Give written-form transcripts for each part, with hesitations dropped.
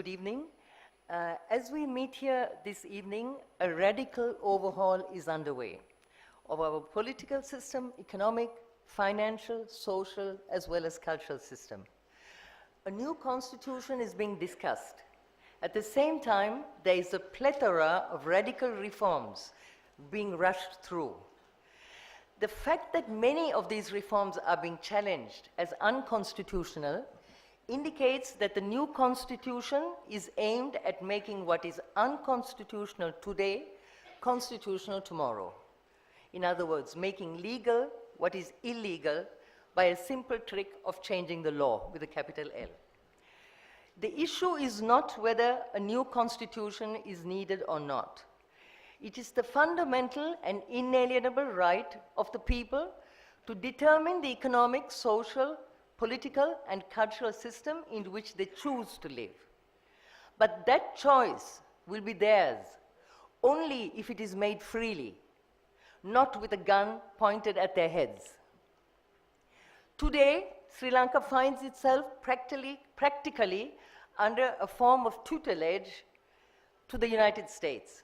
Good evening. As we meet here this evening, a radical overhaul is underway of our political system, economic, financial, social, as well as cultural system. A new constitution is being discussed. At the same time, there is a plethora of radical reforms being rushed through. The fact that many of these reforms are being challenged as unconstitutional indicates that the new constitution is aimed at making what is unconstitutional today constitutional tomorrow. In other words, making legal what is illegal by a simple trick of changing the law with a capital L. The issue is not whether a new constitution is needed or not. It is the fundamental and inalienable right of the people to determine the economic, social, political and cultural system in which they choose to live. But that choice will be theirs only if it is made freely, not with a gun pointed at their heads. Today, Sri Lanka finds itself practically under a form of tutelage to the United States,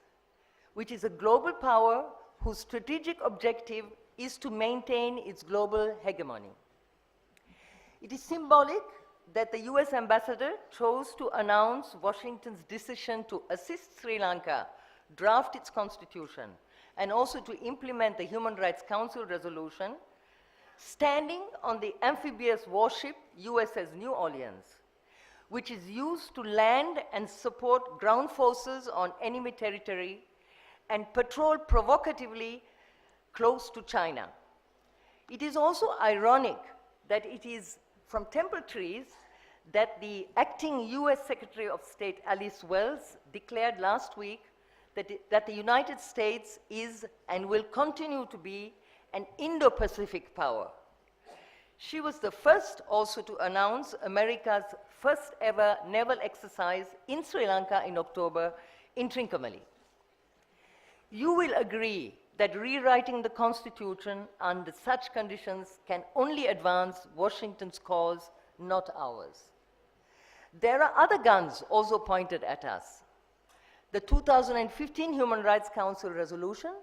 which is a global power whose strategic objective is to maintain its global hegemony. It is symbolic that the US ambassador chose to announce Washington's decision to assist Sri Lanka draft its constitution and also to implement the Human Rights Council resolution, standing on the amphibious warship USS New Orleans, which is used to land and support ground forces on enemy territory and patrol provocatively close to China. It is also ironic that it is from Temple Trees that the acting US Secretary of State Alice Wells declared last week that the United States is and will continue to be an Indo-Pacific power. She was the first also to announce America's first ever naval exercise in Sri Lanka in October in Trincomalee. You will agree that rewriting the Constitution under such conditions can only advance Washington's cause, not ours. There are other guns also pointed at us. The 2015 Human Rights Council resolution,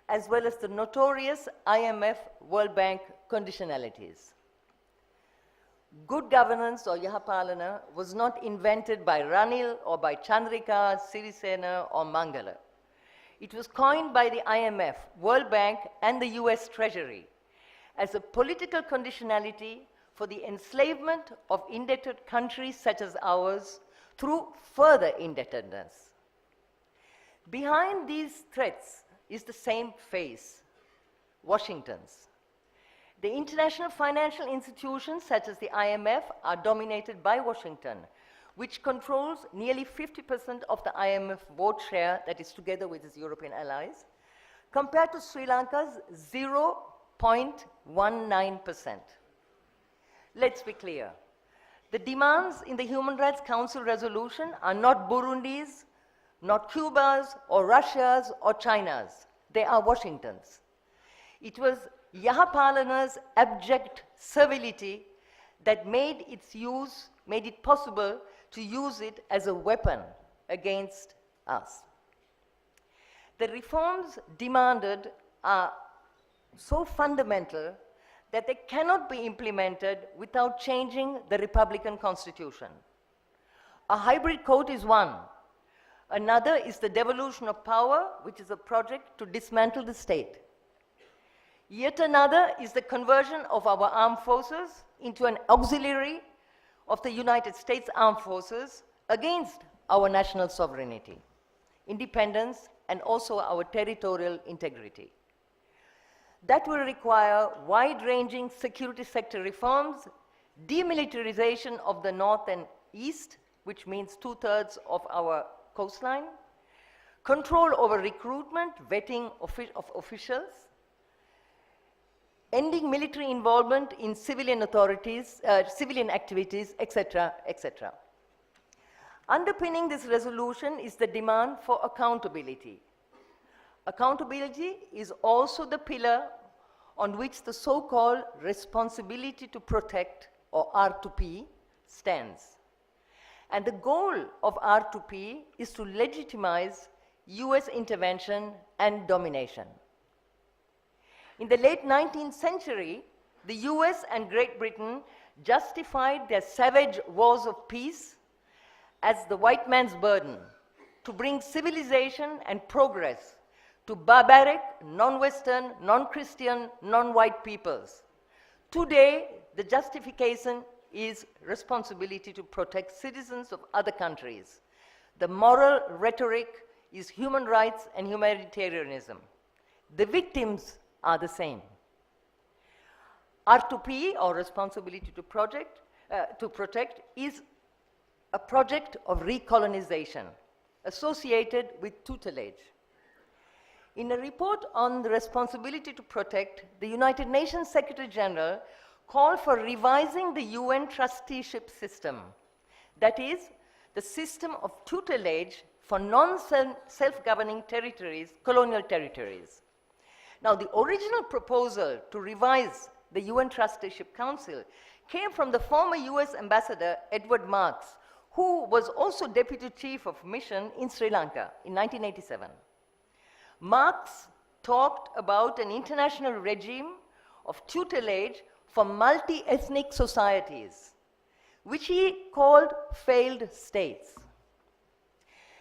as well as the notorious IMF World Bank conditionalities. Good governance, or Yahapalana, was not invented by Ranil or by Chandrika, Sirisena or Mangala. It was coined by the IMF, World Bank, and the US Treasury as a political conditionality for the enslavement of indebted countries such as ours through further indebtedness. Behind these threats is the same face, Washington's. The international financial institutions such as the IMF are dominated by Washington, which controls nearly 50% of the IMF vote share, that is together with its European allies, compared to Sri Lanka's 0.19%. Let's be clear. The demands in the Human Rights Council resolution are not Burundi's, not Cuba's, or Russia's, or China's. They are Washington's. It was Yahapalana's abject servility that made it possible to use it as a weapon against us. The reforms demanded are so fundamental that they cannot be implemented without changing the Republican Constitution. A hybrid court is one. Another is the devolution of power, which is a project to dismantle the state. Yet another is the conversion of our armed forces into an auxiliary of the United States Armed Forces against our national sovereignty, independence, and also our territorial integrity. That will require wide-ranging security sector reforms, demilitarization of the north and east, which means 2/3 of our coastline, control over recruitment, vetting of officials, ending military involvement in civilian authorities, civilian activities, etc., etc. Underpinning this resolution is the demand for accountability. Accountability is also the pillar on which the so-called responsibility to protect, or R2P, stands. And the goal of R2P is to legitimize US intervention and domination. In the late 19th century, the US and Great Britain justified their savage wars of peace as the white man's burden to bring civilization and progress to barbaric, non-Western, non-Christian, non-white peoples. Today, the justification is responsibility to protect citizens of other countries. The moral rhetoric is human rights and humanitarianism. The victims are the same. R2P, or responsibility to protect, is a project of recolonization associated with tutelage. In a report on the responsibility to protect, the United Nations Secretary General called for revising the UN trusteeship system. That is, the system of tutelage for non-self-governing territories, colonial territories. Now, the original proposal to revise the UN Trusteeship Council came from the former US Ambassador Edward Marks, who was also Deputy Chief of Mission in Sri Lanka in 1987. Marx talked about an international regime of tutelage for multi-ethnic societies, which he called failed states.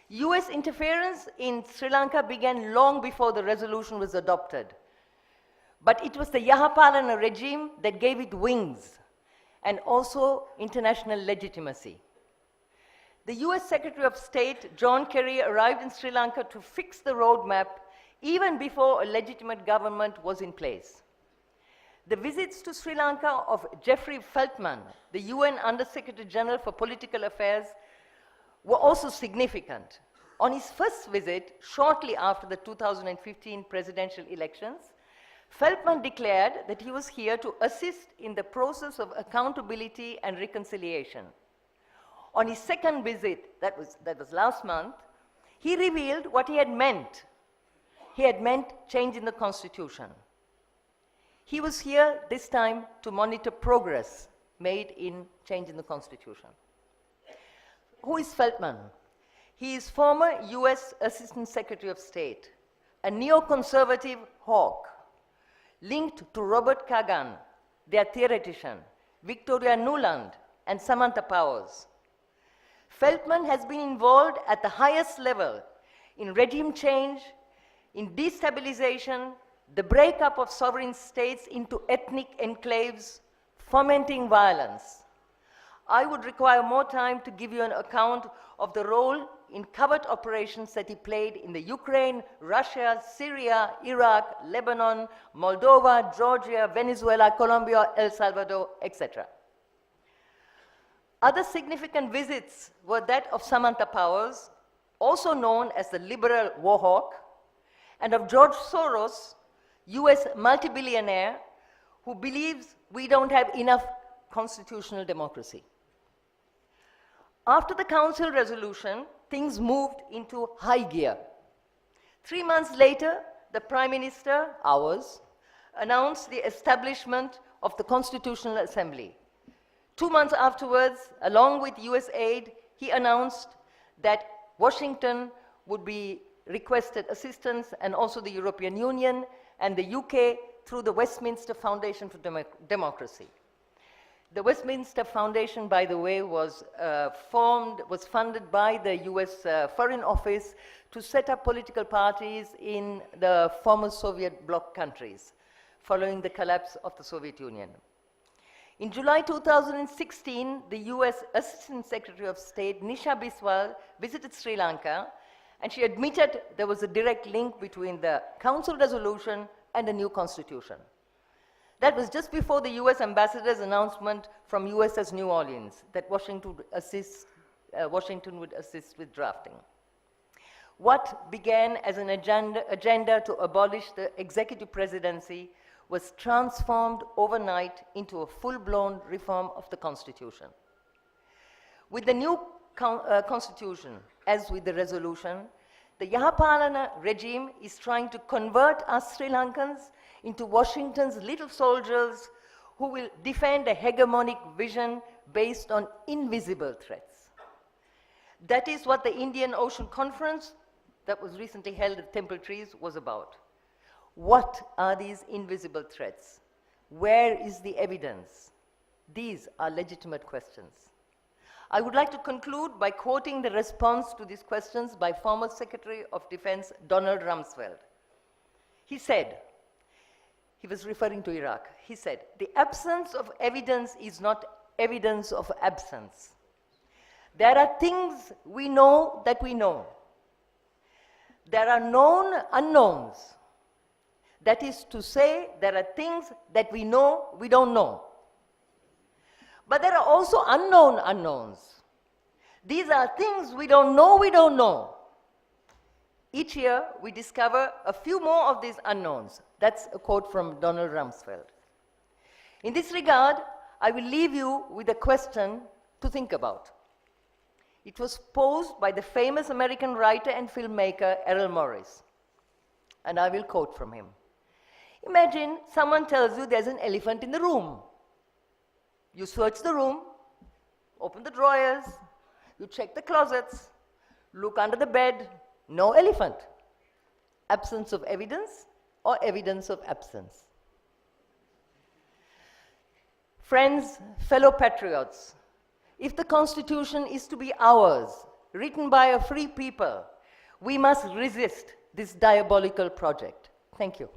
US interference in Sri Lanka began long before the resolution was adopted, but it was the Yahapalana regime that gave it wings and also international legitimacy. The US Secretary of State, John Kerry, arrived in Sri Lanka to fix the roadmap even before a legitimate government was in place. The visits to Sri Lanka of Jeffrey Feltman, the UN Under-Secretary General for Political Affairs, were also significant. On his first visit, shortly after the 2015 presidential elections, Feltman declared that he was here to assist in the process of accountability and reconciliation. On his second visit, that was last month, he revealed what he had meant. He had meant change in the Constitution. He was here this time to monitor progress made in change in the Constitution. Who is Feltman? He is former US Assistant Secretary of State, a neoconservative hawk, linked to Robert Kagan, their theoretician, Victoria Nuland, and Samantha Powers. Feltman has been involved at the highest level in regime change, in destabilization, the breakup of sovereign states into ethnic enclaves, fomenting violence. I would require more time to give you an account of the role in covert operations that he played in the Ukraine, Russia, Syria, Iraq, Lebanon, Moldova, Georgia, Venezuela, Colombia, El Salvador, etc. Other significant visits were that of Samantha Powers, also known as the liberal war hawk, and of George Soros, US multi-billionaire, who believes we don't have enough constitutional democracy. After the Council resolution, things moved into high gear. 3 months later, the Prime Minister, ours, announced the establishment of the Constitutional Assembly. 2 months afterwards, along with US aid, he announced that Washington would be requested assistance, and also the European Union and the UK through the Westminster Foundation for Democracy. The Westminster Foundation, by the way, was funded by the US Foreign Office to set up political parties in the former Soviet bloc countries following the collapse of the Soviet Union. In July 2016, the US Assistant Secretary of State, Nisha Biswal, visited Sri Lanka, and she admitted there was a direct link between the Council resolution and the new constitution. That was just before the US ambassador's announcement from USS New Orleans that Washington would assist with drafting. What began as an agenda to abolish the executive presidency was transformed overnight into a full-blown reform of the Constitution. With the new Constitution, as with the resolution, the Yahapalana regime is trying to convert us Sri Lankans into Washington's little soldiers who will defend a hegemonic vision based on invisible threats. That is what the Indian Ocean Conference that was recently held at Temple Trees was about. What are these invisible threats? Where is the evidence? These are legitimate questions. I would like to conclude by quoting the response to these questions by former Secretary of Defense Donald Rumsfeld. He said, he was referring to Iraq, he said, "The absence of evidence is not evidence of absence. There are things we know that we know. There are known unknowns. That is to say, there are things that we know we don't know. But there are also unknown unknowns. These are things we don't know. Each year, we discover a few more of these unknowns." That's a quote from Donald Rumsfeld. In this regard, I will leave you with a question to think about. It was posed by the famous American writer and filmmaker Errol Morris, and I will quote from him. Imagine someone tells you there's an elephant in the room. You search the room, open the drawers, you check the closets, look under the bed, no elephant. Absence of evidence or evidence of absence? Friends, fellow patriots, if the Constitution is to be ours, written by a free people, we must resist this diabolical project. Thank you.